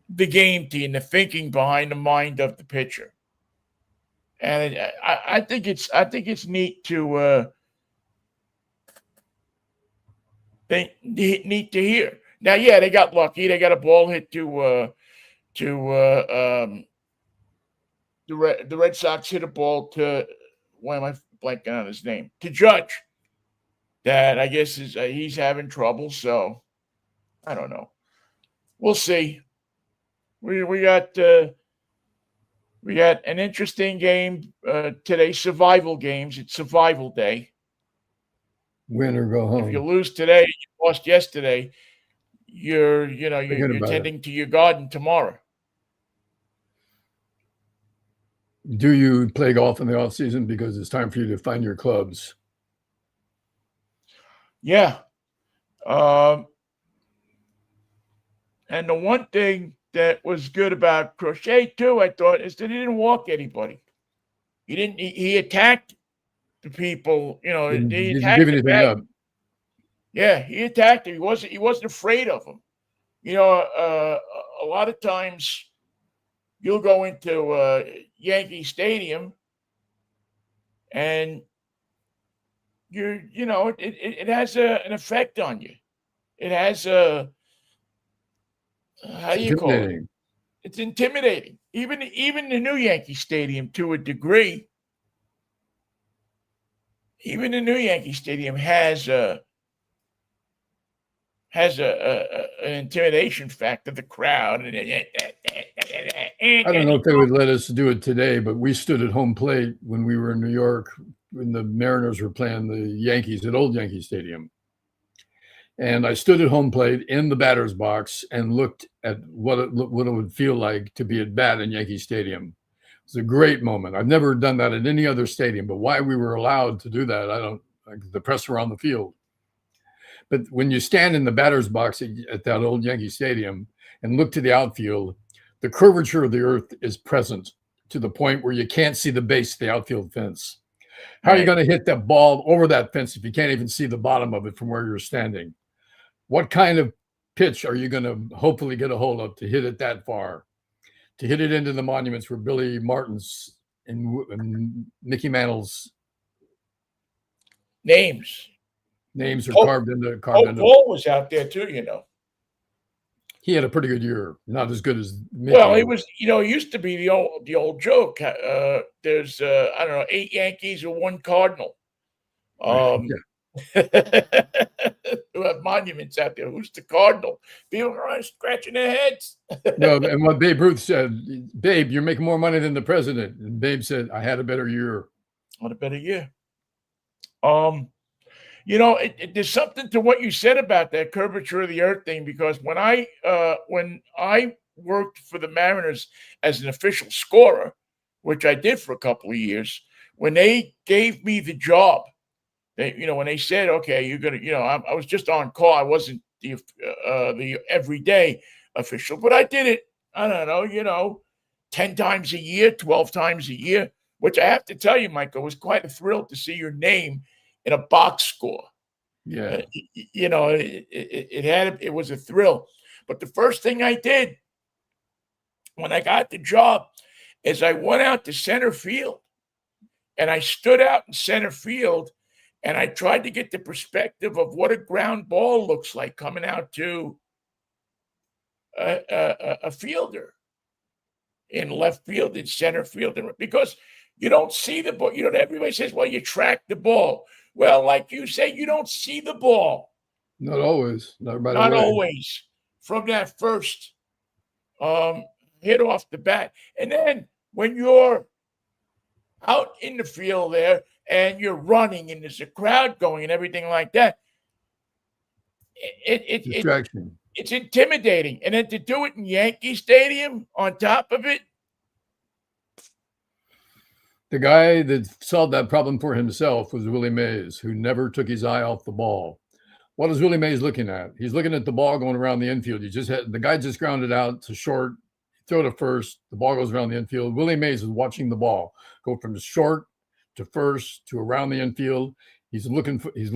the game to you and the thinking behind the mind of the pitcher. And I think it's neat to neat to hear. Now, yeah, they got lucky. They got a ball hit to the Red Sox hit a ball to, why am I blanking on his name? To Judge. That I guess is he's having trouble. So I don't know. We'll see. We got an interesting game today. Survival games. It's survival day. Win or go If you home. lose today, you lost yesterday. You're Forget about it. tending to your garden tomorrow. Do you play golf in the off season? Because it's time for you to find your clubs. Yeah. And the one thing that was good about Crochet too, I thought, is that he didn't walk anybody. He attacked the people, he Didn't give attacked the anything bag. up. Yeah, he attacked him. He wasn't afraid of him. A lot of times you'll go into Yankee Stadium and it has an effect on you. It has a, how It's do you call it? intimidating. It's intimidating. Even the new Yankee Stadium, to a degree, even the new Yankee Stadium has an intimidation factor. The crowd. I don't know if they would let us do it today, but we stood at home plate when we were in New York when the Mariners were playing the Yankees at Old Yankee Stadium. And I stood at home plate in the batter's box and looked at what it would feel like to be at bat in Yankee Stadium. It was a great moment. I've never done that at any other stadium, but why we were allowed to do that, I don't. The press were on the field. But when you stand in the batter's box at that Old Yankee Stadium and look to the outfield, the curvature of the earth is present to the point where you can't see the base of the outfield fence. How are you going to hit that ball over that fence if you can't even see the bottom of it from where you're standing? What kind of pitch are you going to hopefully get a hold of to hit it that far? To hit it into the monuments where Billy Martin's and Mickey Mantle's names are carved into. Paul was out there too, He had a pretty good year, not as good as Mickey. Well, it was, it used to be the old joke. There's I don't know, 8 Yankees or 1 Cardinal. Who have monuments out there. Who's the Cardinal? People are scratching their heads. No, and what Babe Ruth said, Babe, you're making more money than the president. And Babe said, I had a better year. What a better year. There's something to what you said about that curvature of the earth thing, because when I worked for the Mariners as an official scorer, which I did for a couple of years, when they gave me the job, when they said, okay, you're going to, I was just on call. I wasn't the everyday official, but I did it, I don't know, 10 times a year, 12 times a year, which I have to tell you, Michael, was quite a thrill to see your name in a box score. Yeah. It was a thrill. But the first thing I did when I got the job is I went out to center field and I stood out in center field and I tried to get the perspective of what a ground ball looks like coming out to a fielder in left field, in center field, because you don't see the ball. Everybody says, well, you track the ball. Well, like you say, you don't see the ball. Not always. Not always. From that first hit off the bat. And then when you're out in the field there and you're running and there's a crowd going and everything like that, Distraction. it's intimidating. And then to do it in Yankee Stadium on top of it. The guy that solved that problem for himself was Willie Mays, who never took his eye off the ball. What is Willie Mays looking at? He's looking at the ball going around the infield. The guy just grounded out to short, throw to first. The ball goes around the infield. Willie Mays is watching the ball go from short to first to around the infield. He's looking. He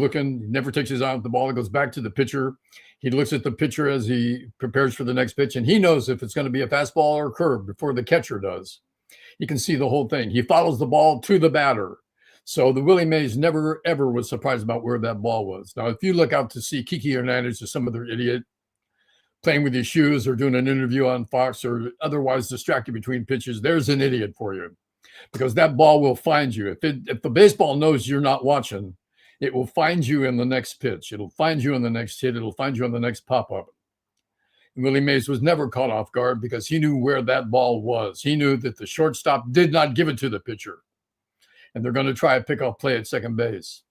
never takes his eye off the ball. It goes back to the pitcher. He looks at the pitcher as he prepares for the next pitch, and he knows if it's going to be a fastball or a curve before the catcher does. He can see the whole thing. He follows the ball to the batter. So the Willie Mays never, ever was surprised about where that ball was. Now, if you look out to see Kiki Hernandez or some other idiot playing with his shoes or doing an interview on Fox or otherwise distracted between pitches, there's an idiot for you, because that ball will find you. If the baseball knows you're not watching, it will find you in the next pitch. It'll find you in the next hit. It'll find you on the next pop-up. And Willie Mays was never caught off guard because he knew where that ball was. He knew that the shortstop did not give it to the pitcher, and they're going to try a pickoff play at second base.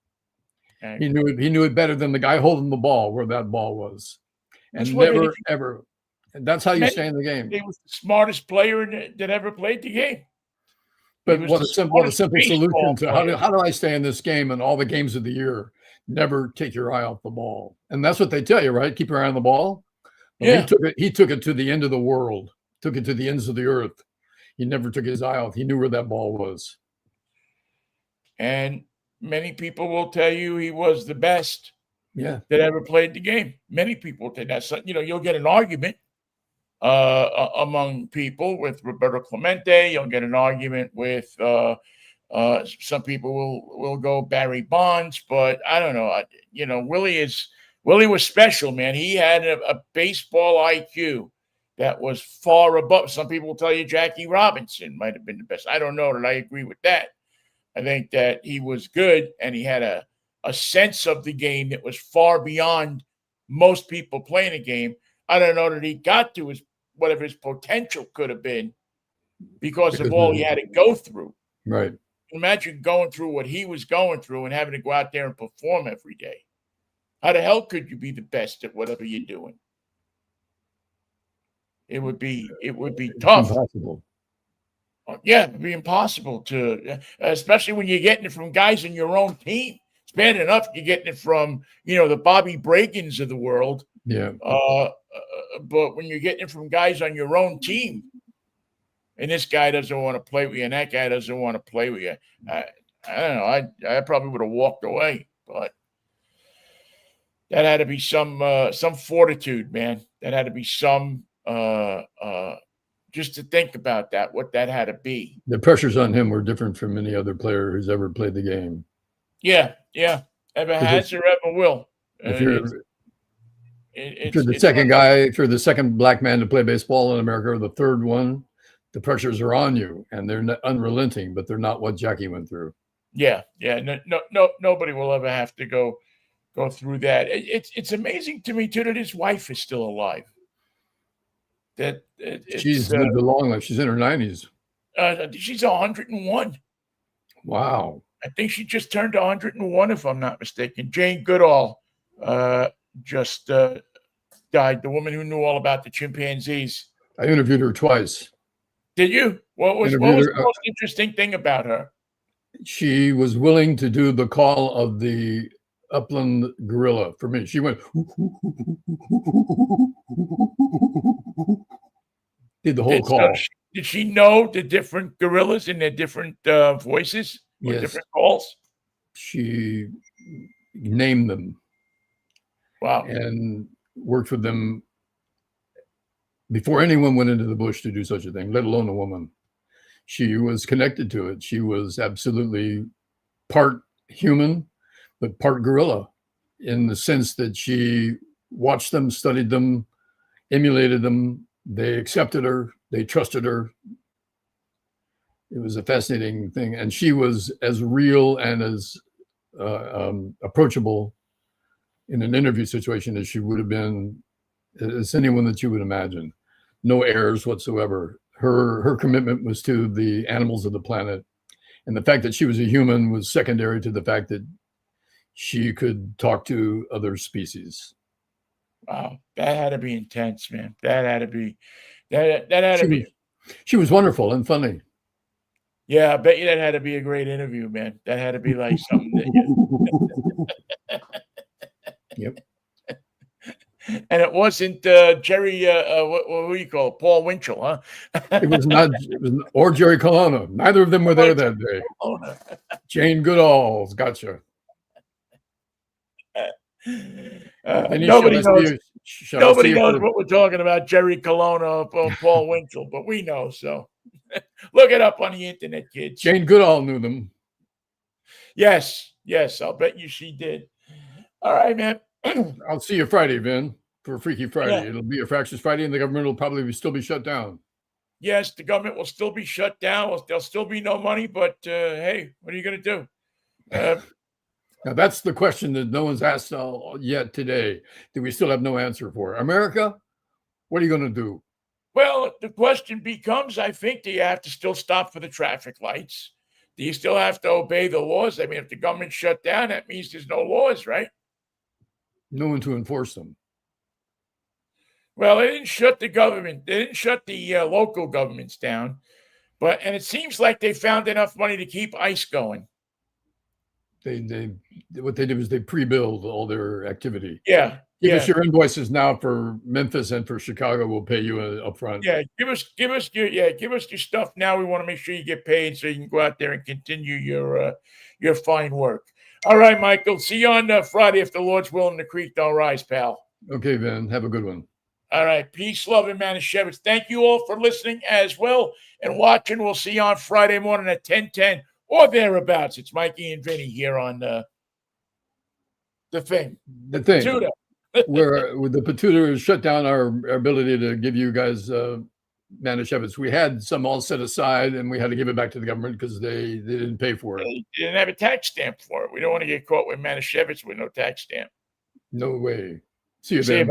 Okay. He knew it better than the guy holding the ball where that ball was. And never, ever. And that's how you stay in the game. He was the smartest player that ever played the game. But what a simple solution to how do I stay in this game and all the games of the year? Never take your eye off the ball. And that's what they tell you, right? Keep your eye on the ball. Yeah. He took it to the end of the world, took it to the ends of the earth. He never took his eye off. He knew where that ball was. And many people will tell you he was the best that ever played the game. Many people will tell you that. So, you'll get an argument among people with Roberto Clemente. You'll get an argument with some people will go Barry Bonds, but I don't know. Willie was special, man. He had a baseball IQ that was far above. Some people will tell you Jackie Robinson might have been the best. I don't know that I agree with that. I think that he was good, and he had a sense of the game that was far beyond most people playing a game. I don't know that he got to whatever his potential could have been because of all he had to go through. Right. Imagine going through what he was going through and having to go out there and perform every day. How the hell could you be the best at whatever you're doing? It would be tough. Impossible. Yeah, it'd be impossible to, especially when you're getting it from guys in your own team. It's bad enough you're getting it from, the Bobby Bragans of the world. Yeah. But when you're getting it from guys on your own team, and this guy doesn't want to play with you, and that guy doesn't want to play with you, I don't know. I probably would have walked away, but that had to be some fortitude, man. That had to be some just to think about that, what that had to be. The pressures on him were different from any other player who's ever played the game. Yeah. Ever has or ever will. If you're the second black man to play baseball in America, or the third one, the pressures are on you, and they're unrelenting, but they're not what Jackie went through. Yeah. No, nobody will ever have to go through that. It's amazing to me too that his wife is still alive. She's lived a long life. She's in her 90s. She's 101. Wow. I think she just turned 101, if I'm not mistaken. Jane Goodall just died, the woman who knew all about the chimpanzees. I interviewed her twice. Did you? What was the most interesting thing about her? She was willing to do the call of the upland gorilla for me. She went did the whole call. Did she know the different gorillas and their different voices or different calls? She named them. Wow. And worked with them before anyone went into the bush to do such a thing, let alone a woman. She was connected to it. She was absolutely part human, but part gorilla, in the sense that she watched them, studied them, emulated them. They accepted her. They trusted her. It was a fascinating thing. And she was as real and as approachable in an interview situation as she would have been as anyone that you would imagine. No airs whatsoever. Her commitment was to the animals of the planet And the fact that she was a human was secondary to the fact that she could talk to other species. Wow, that had to be intense, man. That had to be that had to be. She was wonderful and funny. Yeah, I bet you that had to be a great interview, man. That had to be like something that Yep. and it wasn't Jerry. What do you call it? Paul Winchell, huh? It was not. It was or Jerry Colonna. Neither of them were there that day. Jane Goodall's gotcha. Nobody knows. Nobody knows what we're talking about, Jerry Colonna or Paul Winchell, but we know. So look it up on the internet, kids. Jane Goodall knew them. Yes, I'll bet you she did. All right, man. I'll see you Friday, Vin, for Freaky Friday. Yeah. It'll be a Fractious Friday, and the government will probably still be shut down. Yes, the government will still be shut down. There'll still be no money, but hey, what are you going to do? Now, that's the question that no one's asked yet today that we still have no answer for. America, what are you going to do? Well, the question becomes, I think, do you have to still stop for the traffic lights? Do you still have to obey the laws? I mean, if the government shut down, that means there's no laws, right? No one to enforce them. Well, they didn't shut the government. They didn't shut the local governments down. And it seems like they found enough money to keep ICE going. What they did was they pre-billed all their activity. Yeah. Give us your invoices now for Memphis and for Chicago. We'll pay you upfront. Yeah, give us your stuff now. We want to make sure you get paid so you can go out there and continue your fine work. All right, Michael. See you on Friday if the Lord's willing. The creek don't rise, pal. Okay, Vin. Have a good one. All right. Peace, love, and Manischewitz. Thank you all for listening as well and watching. We'll see you on Friday morning at 10:10 or thereabouts. It's Mikey and Vinnie here on the thing. The thing. Tutor. Where the Patuta shut down our ability to give you guys Manischewitz. We had some all set aside, and we had to give it back to the government because they didn't pay for it. They didn't have a tax stamp for it. We don't want to get caught with Manischewitz with no tax stamp. No way. See you then.